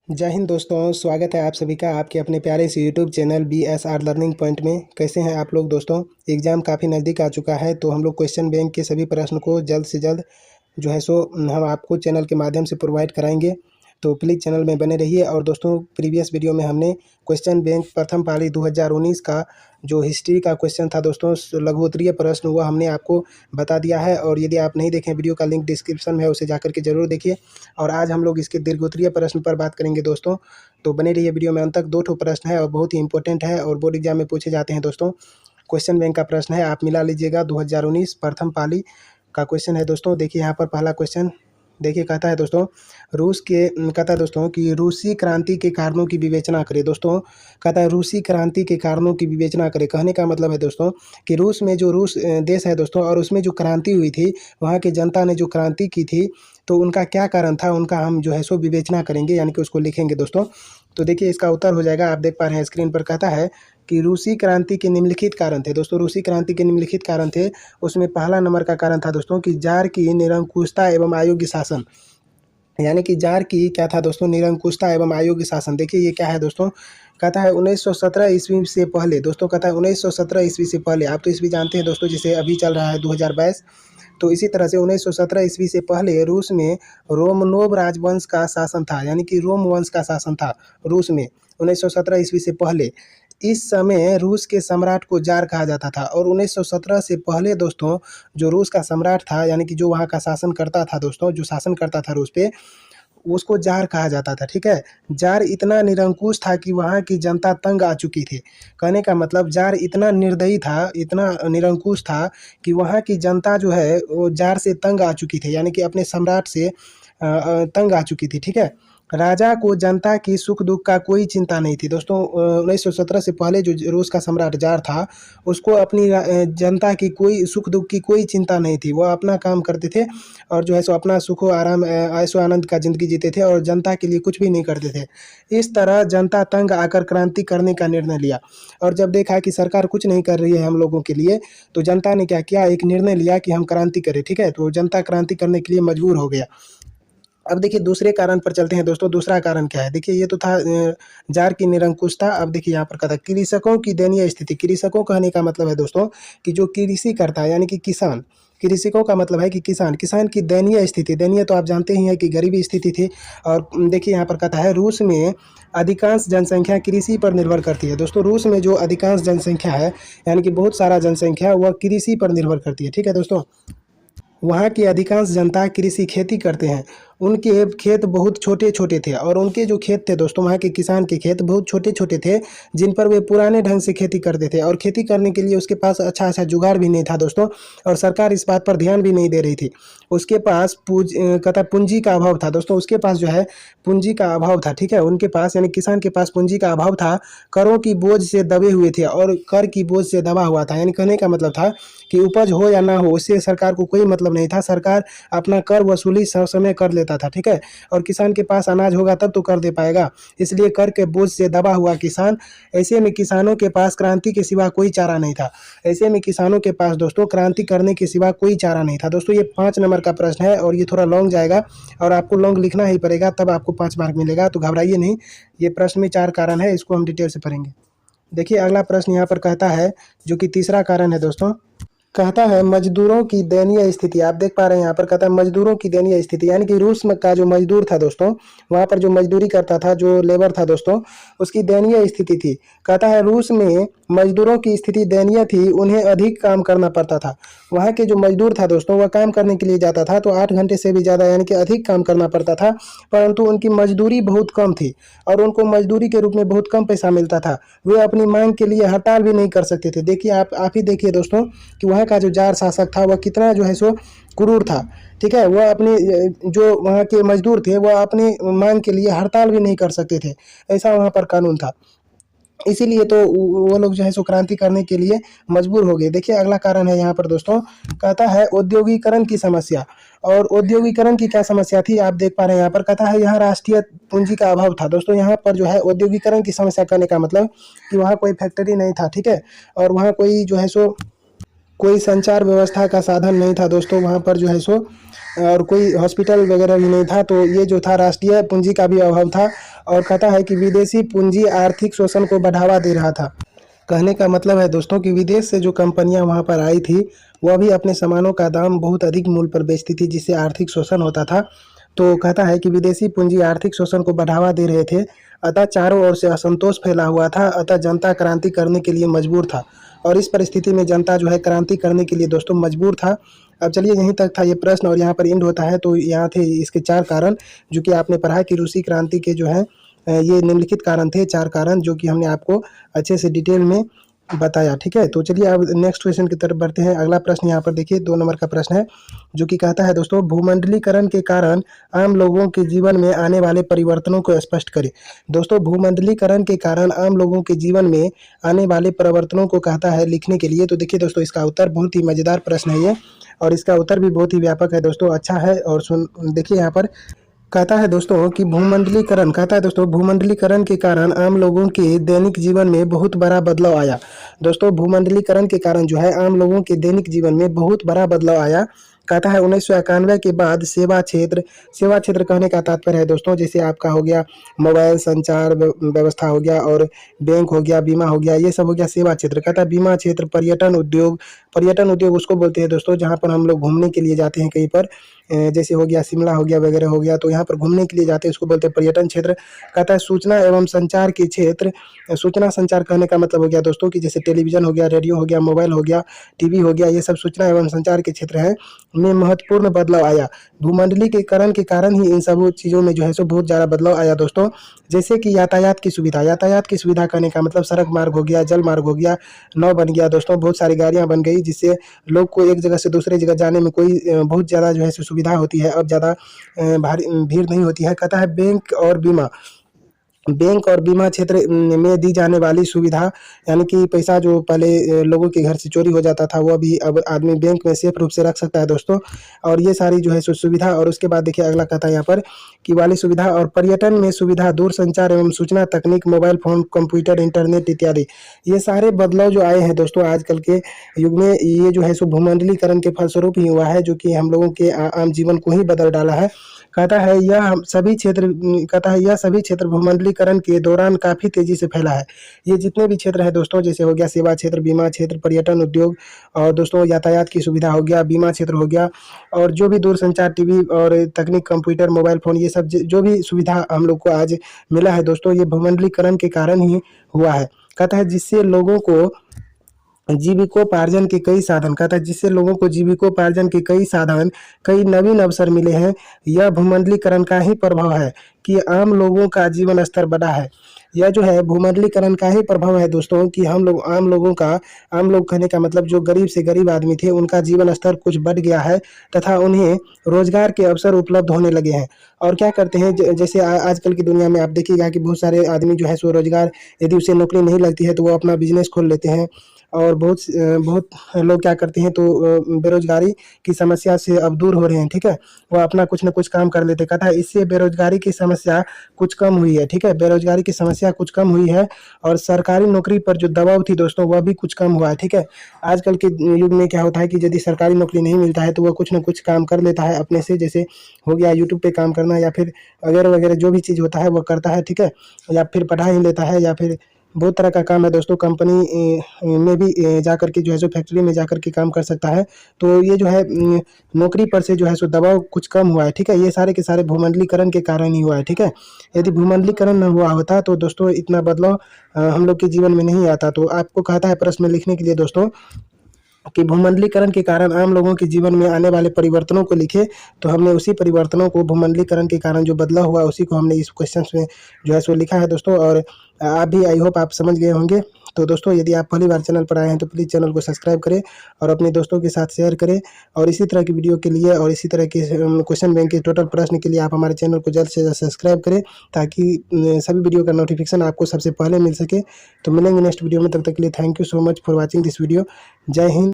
जय हिंद दोस्तों, स्वागत है आप सभी का आपके अपने प्यारे से YouTube channel BSR learning point में। कैसे हैं आप लोग दोस्तों? एग्ज़ाम काफ़ी नज़दीक आ चुका है, तो हम लोग क्वेश्चन बैंक के सभी प्रश्न को जल्द से जल्द जो है सो हम आपको चैनल के माध्यम से प्रोवाइड कराएंगे। तो प्लीज़ चैनल में बने रहिए। और दोस्तों, प्रीवियस वीडियो में हमने क्वेश्चन बैंक प्रथम पाली 2019 का जो हिस्ट्री का क्वेश्चन था दोस्तों, लघुत्तरीय प्रश्न, वो हमने आपको बता दिया है। और यदि आप नहीं देखें, वीडियो का लिंक डिस्क्रिप्शन में है, उसे जाकर के जरूर देखिए। और आज हम लोग इसके दीर्घोत्तरीय प्रश्न पर बात करेंगे दोस्तों, तो बने रहिए वीडियो में अंत तक। 2 ठो प्रश्न है और बहुत ही इंपॉर्टेंट है और बोर्ड एग्जाम में पूछे जाते हैं दोस्तों। क्वेश्चन बैंक का प्रश्न है, आप मिला लीजिएगा। 2019 प्रथम पाली का क्वेश्चन है दोस्तों। देखिए यहाँ पर पहला क्वेश्चन, देखिए कहता है दोस्तों, कहता है दोस्तों कि रूसी क्रांति के कारणों की विवेचना करें। दोस्तों कहता है रूसी क्रांति के कारणों की विवेचना करें। कहने का मतलब है दोस्तों कि रूस में जो देश है दोस्तों, और उसमें जो क्रांति हुई थी, वहाँ की जनता ने जो क्रांति की थी, तो उनका क्या कारण था, उनका हम जो है सो विवेचना करेंगे, यानी कि उसको लिखेंगे दोस्तों। तो देखिए इसका उत्तर हो जाएगा, आप देख पा रहे हैं स्क्रीन पर। कहता है कि रूसी क्रांति के निम्नलिखित कारण थे। दोस्तों रूसी क्रांति के निम्नलिखित कारण थे, उसमें पहला नंबर का कारण था दोस्तों कि जार की निरंकुशता एवं अयोग्य शासन। यानी कि जार की क्या था दोस्तों, निरंकुशता एवं अयोग्य शासन। देखिए ये क्या है दोस्तों, कहता है 1917 ईस्वी से पहले। दोस्तों कहता है 1917 ईस्वी से पहले। आप तो ईस्वी जानते हैं दोस्तों, जिसे अभी चल रहा है 2022। तो इसी तरह से 1917 ईस्वी से पहले रूस में रोमनोव राजवंश का शासन था, यानी कि रोम वंश का शासन था रूस में 1917 ईस्वी से पहले। इस समय रूस के सम्राट को जार कहा जाता था। और 1917 से पहले दोस्तों, जो रूस का सम्राट था, यानी कि जो वहाँ का शासन करता था दोस्तों, जो शासन करता था रूस पे, उसको जार कहा जाता था। ठीक है, जार इतना निरंकुश था कि वहाँ की जनता तंग आ चुकी थी। कहने का मतलब जार इतना निर्दयी था, इतना निरंकुश था कि वहाँ की जनता जो है वो जार से तंग आ चुकी थी, यानी कि अपने सम्राट से तंग आ चुकी थी। ठीक है, राजा को जनता की सुख दुख का कोई चिंता नहीं थी। दोस्तों 1917 से पहले जो रूस का सम्राट जार था, उसको अपनी जनता की कोई सुख दुख की कोई चिंता नहीं थी। वह अपना काम करते थे और जो है सो अपना सुखो आराम ऐशो आनंद का ज़िंदगी जीते थे और जनता के लिए कुछ भी नहीं करते थे। इस तरह जनता तंग आकर क्रांति करने का निर्णय लिया। और जब देखा कि सरकार कुछ नहीं कर रही है हम लोगों के लिए, तो जनता ने क्या किया, एक निर्णय लिया कि हम क्रांति करें। ठीक है, तो जनता क्रांति करने के लिए मजबूर हो गया। अब देखिए दूसरे कारण पर चलते हैं दोस्तों। दूसरा कारण क्या है, देखिए ये तो था जार की निरंकुशता। अब देखिए यहाँ पर कहता है कृषकों की दयनीय स्थिति। कृषकों कहने का मतलब है दोस्तों कि जो कृषि करता है, यानी कि किसान। कृषकों का मतलब है कि किसान, किसान की दयनीय स्थिति। दयनीय तो आप जानते ही हैं कि गरीबी स्थिति थी। और देखिए यहाँ पर कहता है रूस में अधिकांश जनसंख्या कृषि पर निर्भर करती है। दोस्तों रूस में जो अधिकांश जनसंख्या है, यानी कि बहुत सारा जनसंख्या, वह कृषि पर निर्भर करती है। ठीक है दोस्तों, वहाँ की अधिकांश जनता कृषि खेती करते हैं। उनके खेत बहुत छोटे छोटे थे, और उनके जो खेत थे दोस्तों, वहाँ के किसान के खेत बहुत छोटे छोटे थे, जिन पर वे पुराने ढंग से खेती करते थे। और खेती करने के लिए उसके पास अच्छा अच्छा जुगाड़ भी नहीं था दोस्तों, और सरकार इस बात पर ध्यान भी नहीं दे रही थी। उसके पास कहता पूंजी का अभाव था दोस्तों। उसके पास जो है पूंजी का अभाव था। ठीक है, उनके पास यानी किसान के पास पूंजी का अभाव था। करों की बोझ से दबे हुए थे, और कर की बोझ से दबा हुआ था। यानी कहने का मतलब था कि उपज हो या ना हो, उससे सरकार को कोई मतलब नहीं था। सरकार अपना कर वसूली समय कर लेता था। ठीक है, और किसान के पास अनाज होगा तब तो कर दे पाएगा, इसलिए कर के बोझ से दबा हुआ किसान। ऐसे में किसानों के पास क्रांति के सिवा कोई चारा नहीं था। ऐसे में किसानों के पास दोस्तों क्रांति करने के सिवा कोई चारा नहीं था। दोस्तों ये 5 नंबर का प्रश्न है, और ये थोड़ा लॉन्ग जाएगा, और आपको लॉन्ग लिखना ही पड़ेगा, तब आपको 5 मार्क मिलेगा। तो घबराइए नहीं, ये प्रश्न में 4 कारण है, इसको हम डिटेल से पढ़ेंगे। देखिए अगला प्रश्न यहाँ पर कहता है, जो कि तीसरा कारण है दोस्तों, कहता है मजदूरों की दयनीय स्थिति। आप देख पा रहे हैं यहाँ पर कहता है मजदूरों की दयनीय स्थिति, यानी कि रूस का जो मजदूर था दोस्तों, वहाँ पर जो मजदूरी करता था, जो लेबर था दोस्तों, उसकी दयनीय स्थिति थी। कहता है रूस में मजदूरों की स्थिति दयनीय थी, उन्हें अधिक काम करना पड़ता था। वहाँ के जो मजदूर था दोस्तों, वह काम करने के लिए जाता था तो 8 घंटे से भी ज़्यादा, यानी कि अधिक काम करना पड़ता था, परंतु उनकी मजदूरी बहुत कम थी, और उनको मजदूरी के रूप में बहुत कम पैसा मिलता था। वे अपनी मांग के लिए हड़ताल भी नहीं कर सकते थे। देखिए आप ही देखिए दोस्तों कि वहाँ का जो जार शासक था, वह कितना जो है सो क्रूर था। ठीक है, वह अपने जो वहाँ के मजदूर थे, वह अपनी मांग के लिए हड़ताल भी नहीं कर सकते थे, ऐसा वहाँ पर कानून था। इसीलिए तो वो लोग जो है सो क्रांति करने के लिए मजबूर हो गए। देखिए अगला कारण है यहाँ पर दोस्तों, कहता है औद्योगिकरण की समस्या। और औद्योगिकरण की क्या समस्या थी, आप देख पा रहे हैं यहाँ पर। कहता है यहाँ राष्ट्रीय पूंजी का अभाव था। दोस्तों यहाँ पर जो है औद्योगिकरण की समस्या करने का मतलब कि वहाँ कोई फैक्ट्री नहीं था। ठीक है, और वहाँ कोई जो है सो कोई संचार व्यवस्था का साधन नहीं था दोस्तों वहाँ पर जो है सो, और कोई हॉस्पिटल वगैरह भी नहीं था। तो ये जो था राष्ट्रीय पूंजी का भी अभाव था। और कहता है कि विदेशी पूंजी आर्थिक शोषण को बढ़ावा दे रहा था। कहने का मतलब है दोस्तों कि विदेश से जो कंपनियां वहां पर आई थी वह भी अपने सामानों का दाम बहुत अधिक मूल्य पर बेचती थी, जिससे आर्थिक शोषण होता था। तो कहता है कि विदेशी पूंजी आर्थिक शोषण को बढ़ावा दे रहे थे, अतः चारों ओर से असंतोष फैला हुआ था, अतः जनता क्रांति करने के लिए मजबूर था। और इस परिस्थिति में जनता जो है क्रांति करने के लिए दोस्तों मजबूर था। अब चलिए यहीं तक था ये प्रश्न और यहाँ पर एंड होता है। तो यहाँ थे इसके 4 कारण जो कि आपने पढ़ा कि रूसी क्रांति के जो है ये निम्नलिखित कारण थे, 4 कारण जो कि हमने आपको अच्छे से डिटेल में बताया। ठीक है, तो चलिए अब नेक्स्ट क्वेश्चन की तरफ बढ़ते हैं। अगला प्रश्न यहाँ पर देखिए 2 नंबर का प्रश्न है जो कि कहता है दोस्तों भूमंडलीकरण के कारण आम लोगों के जीवन में आने वाले परिवर्तनों को स्पष्ट करें। दोस्तों भूमंडलीकरण के कारण आम लोगों के जीवन में आने वाले परिवर्तनों को कहता है लिखने के लिए। तो देखिए दोस्तों इसका उत्तर बहुत ही मजेदार प्रश्न है ये, और इसका उत्तर भी बहुत ही व्यापक है दोस्तों, अच्छा है। और सुन देखिए यहाँ पर कहता है दोस्तों कि भूमंडलीकरण कहता है दोस्तों भूमंडलीकरण के कारण आम लोगों के दैनिक जीवन में बहुत बड़ा बदलाव आया। दोस्तों भूमंडलीकरण के कारण जो है आम लोगों के दैनिक जीवन में बहुत बड़ा बदलाव आया। कहता है 1991 के बाद सेवा क्षेत्र कहने का तात्पर्य है दोस्तों जैसे आपका हो गया मोबाइल संचार व्यवस्था हो गया, और बैंक हो गया, बीमा हो गया, ये सब हो गया सेवा क्षेत्र। कहता है बीमा क्षेत्र, पर्यटन उद्योग उसको बोलते हैं दोस्तों जहाँ पर हम लोग घूमने के लिए जाते हैं कहीं पर, जैसे हो गया शिमला हो गया वगैरह हो गया, तो यहाँ पर घूमने के लिए जाते हैं उसको बोलते हैं पर्यटन क्षेत्र। कहता है सूचना एवं संचार के क्षेत्र, सूचना संचार कहने का मतलब हो गया दोस्तों कि जैसे टेलीविजन हो गया, रेडियो हो गया, मोबाइल हो गया, टीवी हो गया, ये सब सूचना एवं संचार के क्षेत्र हैं में महत्वपूर्ण बदलाव आया। भूमंडलीकरण के कारण ही इन सब चीज़ों में जो है सो बहुत ज़्यादा बदलाव आया दोस्तों। जैसे कि यातायात की सुविधा करने का मतलब सड़क मार्ग हो गया, जल मार्ग हो गया, नाव बन गया दोस्तों, बहुत सारी गाड़ियाँ बन गई जिससे लोग को एक जगह से दूसरे जगह जाने में कोई बहुत ज़्यादा जो है सो सुविधा होती है, अब ज़्यादा भारी भीड़ नहीं होती है। कहता है बैंक और बीमा क्षेत्र में दी जाने वाली सुविधा, यानी कि पैसा जो पहले लोगों के घर से चोरी हो जाता था वो भी अब आदमी बैंक में सेफ रूप से रख सकता है दोस्तों। और ये सारी जो है सो सुविधा। और उसके बाद देखिए अगला कहता है यहाँ पर कि वाली सुविधा और पर्यटन में सुविधा, दूर संचार एवं सूचना तकनीक, मोबाइल फोन, कंप्यूटर, इंटरनेट इत्यादि, ये सारे बदलाव जो आए हैं दोस्तों आजकल के युग में, ये जो है सो भूमंडलीकरण के फलस्वरूप ही हुआ है, जो कि हम लोगों के आम जीवन को ही बदल डाला है। कहता है यह सभी क्षेत्र भूमंडलीकरण के दौरान काफ़ी तेज़ी से फैला है। ये जितने भी क्षेत्र हैं दोस्तों जैसे हो गया सेवा क्षेत्र, बीमा क्षेत्र, पर्यटन उद्योग, और दोस्तों यातायात की सुविधा हो गया, बीमा क्षेत्र हो गया, और जो भी दूरसंचार, टीवी और तकनीक, कंप्यूटर, मोबाइल फ़ोन, ये सब जो भी सुविधा हम लोग को आज मिला है दोस्तों ये भूमंडलीकरण के कारण ही हुआ है। कहता है जिससे लोगों को जीविकोपार्जन के कई साधन कहता है जिससे लोगों को जीविकोपार्जन के कई साधन, कई नवीन अवसर मिले हैं। यह भूमंडलीकरण का ही प्रभाव है कि आम लोगों का जीवन स्तर बढ़ा है। यह जो है भूमंडलीकरण का ही प्रभाव है दोस्तों कि आम लोग कहने का मतलब जो गरीब से गरीब आदमी थे उनका जीवन स्तर कुछ बढ़ गया है, तथा उन्हें रोजगार के अवसर उपलब्ध होने लगे हैं। और क्या करते हैं जैसे आजकल की दुनिया में आप देखिएगा कि बहुत सारे आदमी जो है सो रोजगार, यदि उसे नौकरी नहीं लगती है तो वो अपना बिजनेस खोल लेते हैं। और बहुत लोग क्या करते हैं तो बेरोजगारी की समस्या से अब दूर हो रहे हैं। ठीक है, वो अपना कुछ ना कुछ काम कर लेते। कहता है इससे बेरोजगारी की समस्या कुछ कम हुई है। ठीक है, बेरोजगारी की समस्या कुछ कम हुई है, और सरकारी नौकरी पर जो दबाव थी दोस्तों वह भी कुछ कम हुआ है। ठीक है, आजकल के युग में क्या होता है कि यदि सरकारी नौकरी नहीं मिलता है तो वह कुछ ना कुछ काम कर लेता है अपने से, जैसे हो गया यूट्यूब पे काम करना, या फिर वगैरह वगैरह जो भी चीज़ होता है वह करता है। ठीक है, या फिर पढ़ा ही लेता है, या फिर बहुत तरह का काम है दोस्तों। कंपनी में भी जाकर के जो है सो फैक्ट्री में जाकर के काम कर सकता है। तो ये जो है नौकरी पर से जो है सो दबाव कुछ कम हुआ है। ठीक है, ये सारे के सारे भूमंडलीकरण के कारण ही हुआ है। ठीक है, यदि भूमंडलीकरण न हुआ होता तो दोस्तों इतना बदलाव हम लोग के जीवन में नहीं आता। तो आपको कहता है प्रश्न में लिखने के लिए दोस्तों कि भूमंडलीकरण के कारण आम लोगों के जीवन में आने वाले परिवर्तनों को लिखे। तो हमने उसी परिवर्तनों को, भूमंडलीकरण के कारण जो बदलाव हुआ उसी को हमने इस क्वेश्चन में जो है सो लिखा है दोस्तों। और आप भी आई होप आप समझ गए होंगे। तो दोस्तों यदि आप पहली बार चैनल पर आए हैं तो प्लीज़ चैनल को सब्सक्राइब करें और अपने दोस्तों के साथ शेयर करें। और इसी तरह की वीडियो के लिए और इसी तरह के क्वेश्चन बैंक के टोटल प्रश्न के लिए आप हमारे चैनल को जल्द से जल्द सब्सक्राइब करें, ताकि सभी वीडियो का नोटिफिकेशन आपको सबसे पहले मिल सके। तो मिलेंगे नेक्स्ट वीडियो में, तब तक के लिए thank you so much for watching this video. जय हिंद।